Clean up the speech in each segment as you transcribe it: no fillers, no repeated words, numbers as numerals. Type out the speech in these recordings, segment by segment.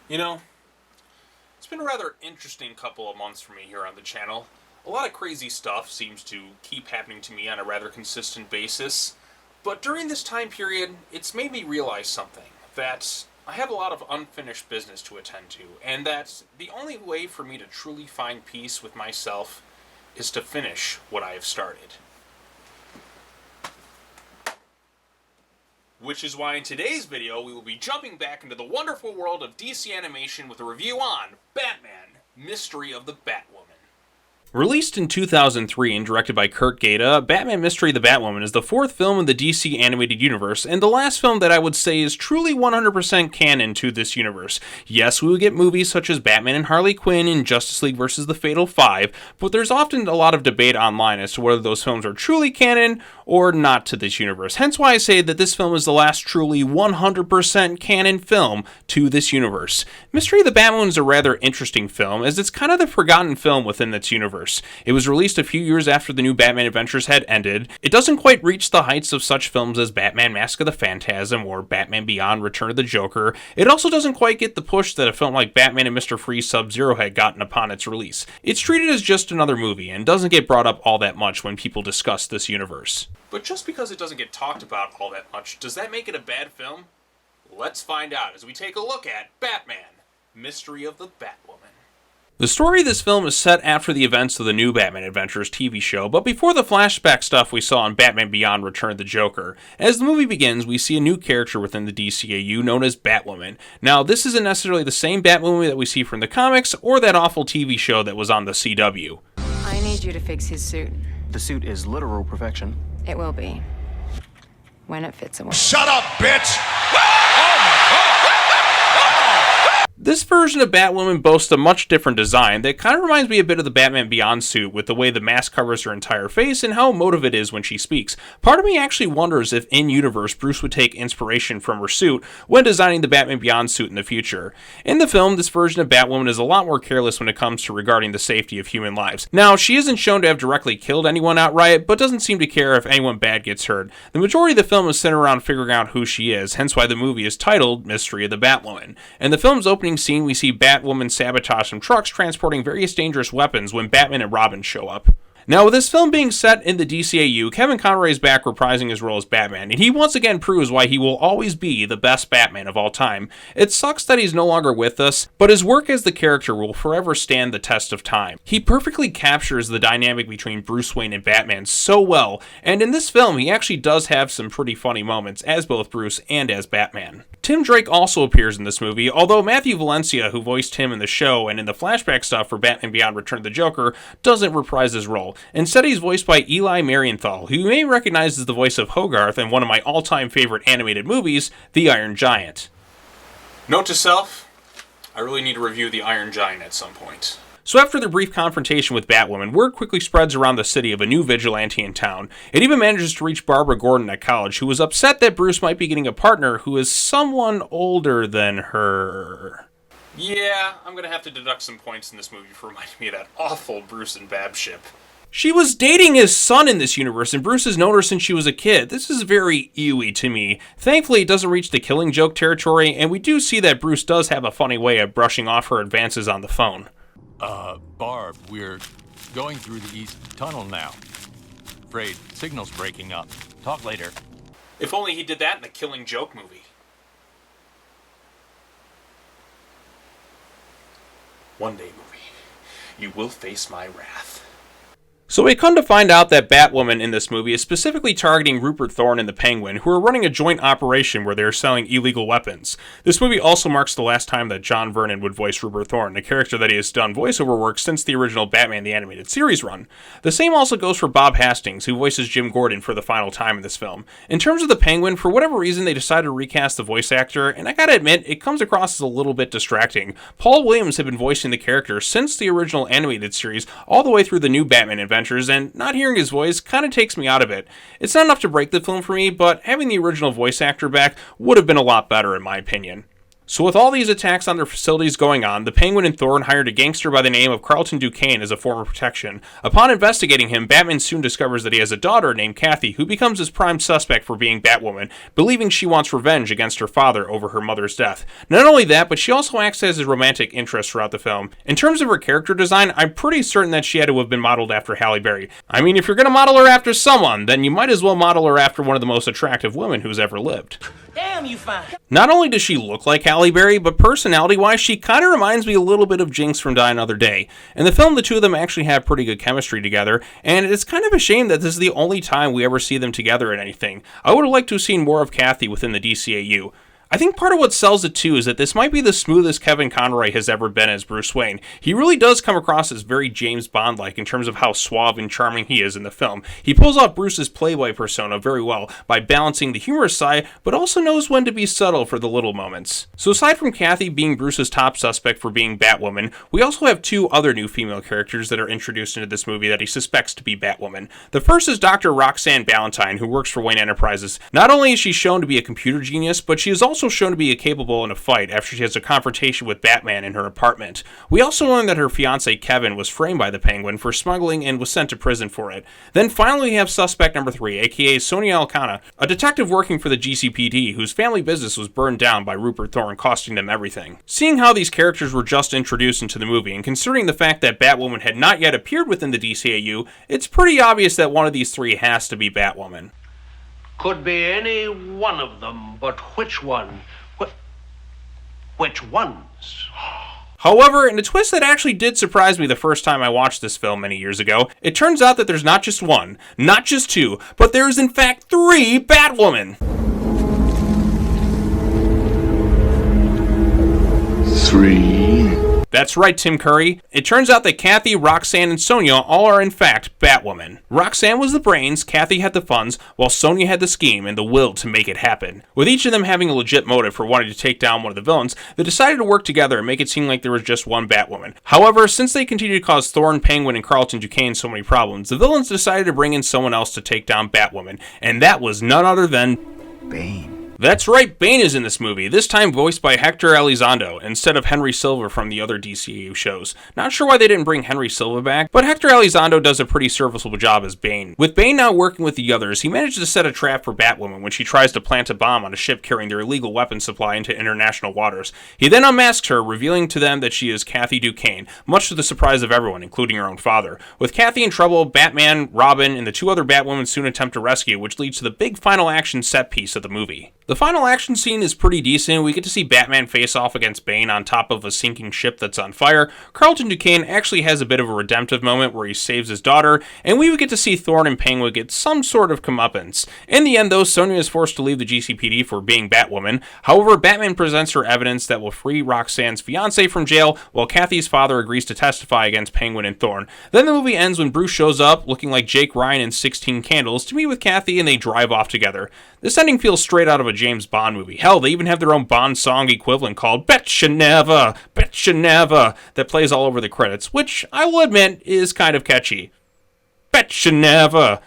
You know, it's been a rather interesting couple of months for me here on the channel. A lot of crazy stuff seems to keep happening to me on a rather consistent basis, but during this time period, it's made me realize something, that I have a lot of unfinished business to attend to, and that the only way for me to truly find peace with myself is to finish what I have started. Which is why in today's video we will be jumping back into the wonderful world of DC animation with a review on Batman: Mystery of the Batwoman. Released in 2003 and directed by Kurt Gaeta, Batman: Mystery of the Batwoman is the fourth film in the DC animated universe, and the last film that I would say is truly 100% canon to this universe. Yes, we will get movies such as Batman and Harley Quinn and Justice League vs. the Fatal Five, but there's often a lot of debate online as to whether those films are truly canon or not to this universe. Hence why I say that this film is the last truly 100% canon film to this universe. Mystery of the Batwoman is a rather interesting film, as it's kind of the forgotten film within its universe. It was released a few years after the new Batman adventures had ended. It doesn't quite reach the heights of such films as Batman: Mask of the Phantasm or Batman Beyond: Return of the Joker. It also doesn't quite get the push that a film like Batman and Mr. Freeze Sub-Zero had gotten upon its release. It's treated as just another movie and doesn't get brought up all that much when people discuss this universe. But just because it doesn't get talked about all that much, does that make it a bad film? Let's find out as we take a look at Batman: Mystery of the Batwoman. The story of this film is set after the events of the new Batman Adventures TV show, but before the flashback stuff we saw in Batman Beyond: Return of the Joker. As the movie begins, we see a new character within the DCAU known as Batwoman. Now, this isn't necessarily the same Batwoman that we see from the comics or that awful TV show that was on the CW. I need you to fix his suit. The suit is literal perfection. It will be. When it fits him. Shut up, bitch! This version of Batwoman boasts a much different design that kind of reminds me a bit of the Batman Beyond suit, with the way the mask covers her entire face and how emotive it is when she speaks. Part of me actually wonders if in-universe Bruce would take inspiration from her suit when designing the Batman Beyond suit in the future. In the film, this version of Batwoman is a lot more careless when it comes to regarding the safety of human lives. Now, she isn't shown to have directly killed anyone outright, but doesn't seem to care if anyone bad gets hurt. The majority of the film is centered around figuring out who she is, hence why the movie is titled Mystery of the Batwoman. In the film's opening scene, we see Batwoman sabotage some trucks transporting various dangerous weapons when Batman and Robin show up. Now, with this film being set in the DCAU, Kevin Conroy is back reprising his role as Batman, and he once again proves why he will always be the best Batman of all time. It sucks that he's no longer with us, but his work as the character will forever stand the test of time. He perfectly captures the dynamic between Bruce Wayne and Batman so well, and in this film he actually does have some pretty funny moments as both Bruce and as Batman. Tim Drake also appears in this movie, although Matthew Valencia, who voiced him in the show and in the flashback stuff for Batman Beyond: Return of the Joker, doesn't reprise his role. Instead, he's voiced by Eli Marienthal, who you may recognize as the voice of Hogarth in one of my all-time favorite animated movies, The Iron Giant. Note to self, I really need to review The Iron Giant at some point. So after the brief confrontation with Batwoman, word quickly spreads around the city of a new vigilante in town. It even manages to reach Barbara Gordon at college, who is upset that Bruce might be getting a partner who is someone older than her. Yeah, I'm gonna have to deduct some points in this movie for reminding me of that awful Bruce and Bab ship. She was dating his son in this universe, and Bruce has known her since she was a kid. This is very ewy to me. Thankfully, it doesn't reach the killing joke territory, and we do see that Bruce does have a funny way of brushing off her advances on the phone. Barb, we're going through the east tunnel now. Afraid signal's breaking up. Talk later. If only he did that in the Killing Joke movie. One day, movie, you will face my wrath. So we come to find out that Batwoman in this movie is specifically targeting Rupert Thorne and the Penguin, who are running a joint operation where they are selling illegal weapons. This movie also marks the last time that John Vernon would voice Rupert Thorne, a character that he has done voiceover work since the original Batman the Animated Series run. The same also goes for Bob Hastings, who voices Jim Gordon for the final time in this film. In terms of the Penguin, for whatever reason they decided to recast the voice actor, and I gotta admit, it comes across as a little bit distracting. Paul Williams had been voicing the character since the original animated series, all the way through the new Batman adventures, and not hearing his voice kind of takes me out of it. It's not enough to break the film for me, but having the original voice actor back would have been a lot better in my opinion. So with all these attacks on their facilities going on, the Penguin and Thorne hired a gangster by the name of Carlton Duquesne as a form of protection. Upon investigating him, Batman soon discovers that he has a daughter named Kathy, who becomes his prime suspect for being Batwoman, believing she wants revenge against her father over her mother's death. Not only that, but she also acts as his romantic interest throughout the film. In terms of her character design, I'm pretty certain that she had to have been modeled after Halle Berry. I mean, if you're gonna model her after someone, then you might as well model her after one of the most attractive women who's ever lived. Damn, you fine. Not only does she look like Halle Berry, but personality-wise, she kind of reminds me a little bit of Jinx from Die Another Day. In the film, the two of them actually have pretty good chemistry together, and it's kind of a shame that this is the only time we ever see them together in anything. I would have liked to have seen more of Kathy within the DCAU. I think part of what sells it too is that this might be the smoothest Kevin Conroy has ever been as Bruce Wayne. He really does come across as very James Bond-like in terms of how suave and charming he is in the film. He pulls off Bruce's playboy persona very well by balancing the humorous side, but also knows when to be subtle for the little moments. So aside from Kathy being Bruce's top suspect for being Batwoman, we also have two other new female characters that are introduced into this movie that he suspects to be Batwoman. The first is Dr. Roxanne Ballantyne, who works for Wayne Enterprises. Not only is she shown to be a computer genius, but she is also shown to be capable in a fight after she has a confrontation with Batman in her apartment. We also learn that her fiancé Kevin was framed by the Penguin for smuggling and was sent to prison for it. Then finally we have suspect number 3, aka Sonia Alcana, a detective working for the GCPD whose family business was burned down by Rupert Thorne, costing them everything. Seeing how these characters were just introduced into the movie, and considering the fact that Batwoman had not yet appeared within the DCAU, it's pretty obvious that one of these three has to be Batwoman. Could be any one of them, but which one? Which ones? However, in a twist that actually did surprise me the first time I watched this film many years ago, it turns out that there's not just one, not just two, but there's in fact 3 Batwomen! 3? That's right, Tim Curry. It turns out that Kathy, Roxanne, and Sonia all are in fact Batwoman. Roxanne was the brains, Kathy had the funds, while Sonia had the scheme and the will to make it happen. With each of them having a legit motive for wanting to take down one of the villains, they decided to work together and make it seem like there was just one Batwoman. However, since they continued to cause Thorne, Penguin, and Carlton Duquesne so many problems, the villains decided to bring in someone else to take down Batwoman, and that was none other than Bane. That's right, Bane is in this movie, this time voiced by Hector Elizondo, instead of Henry Silva from the other DCAU shows. Not sure why they didn't bring Henry Silva back, but Hector Elizondo does a pretty serviceable job as Bane. With Bane now working with the others, he manages to set a trap for Batwoman when she tries to plant a bomb on a ship carrying their illegal weapon supply into international waters. He then unmasks her, revealing to them that she is Kathy Duquesne, much to the surprise of everyone, including her own father. With Kathy in trouble, Batman, Robin, and the 2 other Batwomen soon attempt to rescue, which leads to the big final action set piece of the movie. The final action scene is pretty decent. We get to see Batman face off against Bane on top of a sinking ship that's on fire. Carlton Duquesne actually has a bit of a redemptive moment where he saves his daughter, and we would get to see Thorne and Penguin get some sort of comeuppance. In the end, though, Sonia is forced to leave the GCPD for being Batwoman. However, Batman presents her evidence that will free Roxanne's fiancé from jail, while Kathy's father agrees to testify against Penguin and Thorne. Then the movie ends when Bruce shows up, looking like Jake Ryan in 16 Candles, to meet with Kathy, and they drive off together. This ending feels straight out of a James Bond movie. Hell, they even have their own Bond song equivalent called Betcha Never, that plays all over the credits, which I will admit is kind of catchy. Betcha Never.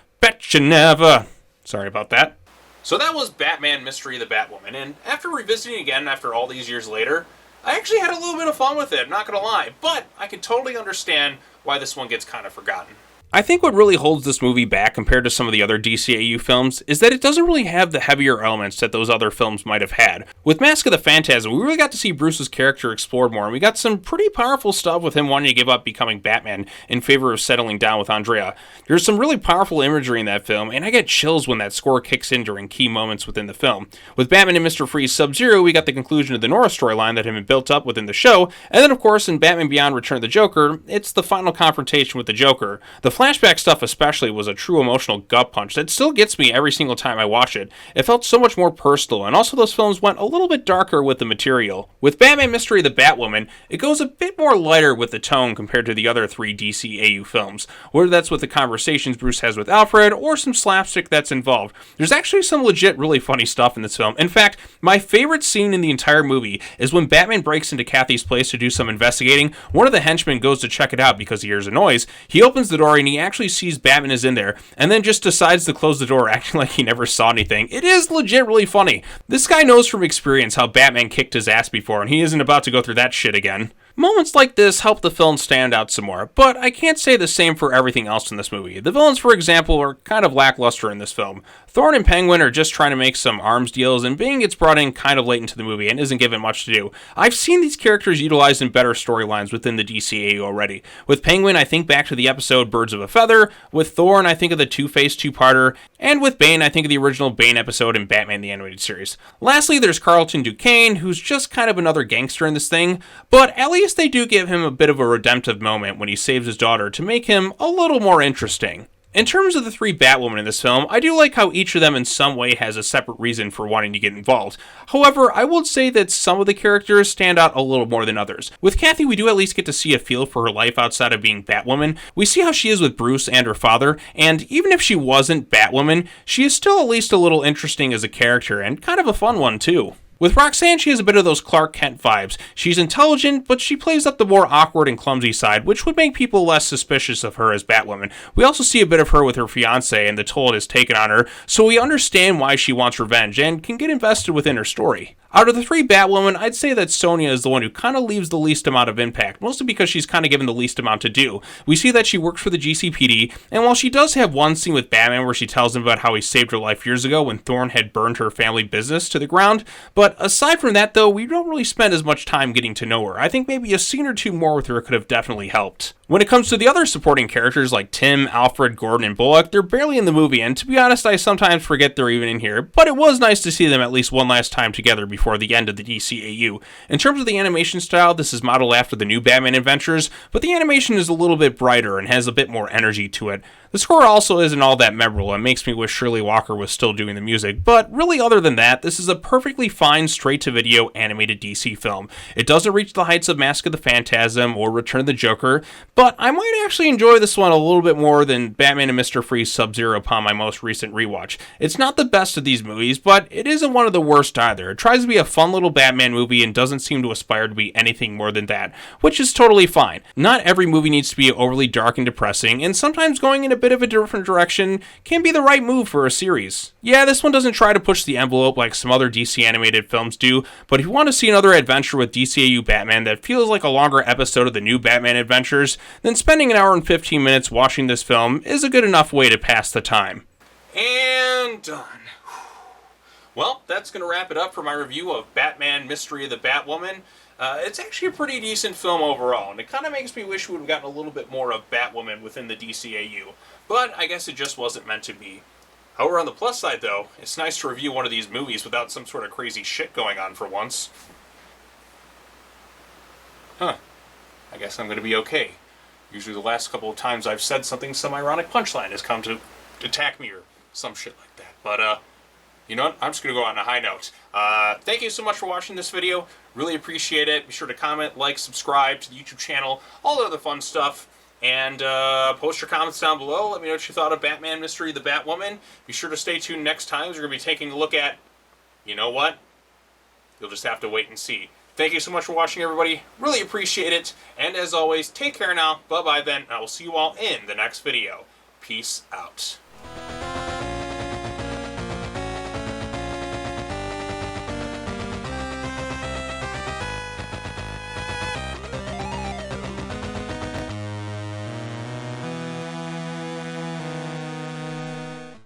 Sorry about that. So that was Batman Mystery of the Batwoman, and after revisiting again after all these years later, I actually had a little bit of fun with it, I'm not gonna lie, but I can totally understand why this one gets kind of forgotten. I think what really holds this movie back compared to some of the other DCAU films is that it doesn't really have the heavier elements that those other films might have had. With Mask of the Phantasm, we really got to see Bruce's character explored more, and we got some pretty powerful stuff with him wanting to give up becoming Batman in favor of settling down with Andrea. There's some really powerful imagery in that film, and I get chills when that score kicks in during key moments within the film. With Batman and Mr. Freeze Sub-Zero, we got the conclusion of the Nora storyline that had been built up within the show, and then of course in Batman Beyond Return of the Joker, it's the final confrontation with the Joker. The flashback stuff especially was a true emotional gut punch that still gets me every single time I watch it. It felt so much more personal, and also those films went a little bit darker with the material. With Batman Mystery of the Batwoman, it goes a bit more lighter with the tone compared to the other 3 DCAU films, whether that's with the conversations Bruce has with Alfred, or some slapstick that's involved. There's actually some legit really funny stuff in this film. In fact, my favorite scene in the entire movie is when Batman breaks into Kathy's place to do some investigating. One of the henchmen goes to check it out because he hears a noise. He opens the door and and he actually sees Batman is in there, and then just decides to close the door, acting like he never saw anything. It is legit really funny. This guy knows from experience how Batman kicked his ass before, and he isn't about to go through that shit again. Moments like this help the film stand out some more, but I can't say the same for everything else in this movie. The villains, for example, are kind of lackluster in this film. Thorn and Penguin are just trying to make some arms deals, and Bane gets brought in kind of late into the movie and isn't given much to do. I've seen these characters utilized in better storylines within the DCAU already. With Penguin, I think back to the episode Birds of a Feather. With Thorn, I think of the Two-Face two-parter. And with Bane, I think of the original Bane episode in Batman the Animated Series. Lastly, there's Carlton Duquesne, who's just kind of another gangster in this thing, but at least they do give him a bit of a redemptive moment when he saves his daughter to make him a little more interesting. In terms of the three Batwomen in this film, I do like how each of them in some way has a separate reason for wanting to get involved. However, I will say that some of the characters stand out a little more than others. With Kathy, we do at least get to see a feel for her life outside of being Batwoman. We see how she is with Bruce and her father, and even if she wasn't Batwoman, she is still at least a little interesting as a character, and kind of a fun one too. With Roxanne, she has a bit of those Clark Kent vibes. She's intelligent, but she plays up the more awkward and clumsy side, which would make people less suspicious of her as Batwoman. We also see a bit of her with her fiancé and the toll it has taken on her, so we understand why she wants revenge and can get invested within her story. Out of the three Batwomen, I'd say that Sonya is the one who kind of leaves the least amount of impact, mostly because she's kind of given the least amount to do. We see that she works for the GCPD, and while she does have one scene with Batman where she tells him about how he saved her life years ago when Thorn had burned her family business to the ground, but aside from that though, we don't really spend as much time getting to know her. I think maybe a scene or two more with her could have definitely helped. When it comes to the other supporting characters like Tim, Alfred, Gordon, and Bullock, they're barely in the movie, and to be honest, I sometimes forget they're even in here, but it was nice to see them at least one last time together before the end of the DCAU. In terms of the animation style, this is modeled after the new Batman adventures, but the animation is a little bit brighter and has a bit more energy to it. The score also isn't all that memorable and makes me wish Shirley Walker was still doing the music, but really other than that, this is a perfectly fine straight-to-video animated DC film. It doesn't reach the heights of Mask of the Phantasm or Return of the Joker, but I might actually enjoy this one a little bit more than Batman and Mr. Freeze Sub-Zero upon my most recent rewatch. It's not the best of these movies, but it isn't one of the worst either. It tries to be a fun little Batman movie and doesn't seem to aspire to be anything more than that, which is totally fine. Not every movie needs to be overly dark and depressing, and sometimes going in a bit of a different direction can be the right move for a series. Yeah, this one doesn't try to push the envelope like some other DC animated films do, but if you want to see another adventure with DCAU Batman that feels like a longer episode of the new Batman adventures, then spending an hour and 15 minutes watching this film is a good enough way to pass the time. And done. Well, that's going to wrap it up for my review of Batman Mystery of the Batwoman. It's actually a pretty decent film overall, and it kind of makes me wish we would have gotten a little bit more of Batwoman within the DCAU, but I guess it just wasn't meant to be. However, on the plus side, though, it's nice to review one of these movies without some sort of crazy shit going on for once. I guess I'm going to be okay. Usually the last couple of times I've said something, some ironic punchline has come to attack me or some shit like that, but, you know what? I'm just going to go on a high note. Thank you so much for watching this video. Really appreciate it. Be sure to comment, like, subscribe to the YouTube channel, all the other fun stuff. And post your comments down below. Let me know what you thought of Batman Mystery of the Batwoman. Be sure to stay tuned next time. We're going to be taking a look at, you know what? You'll just have to wait and see. Thank you so much for watching, everybody. Really appreciate it. And as always, take care now. Bye-bye then. And I will see you all in the next video. Peace out.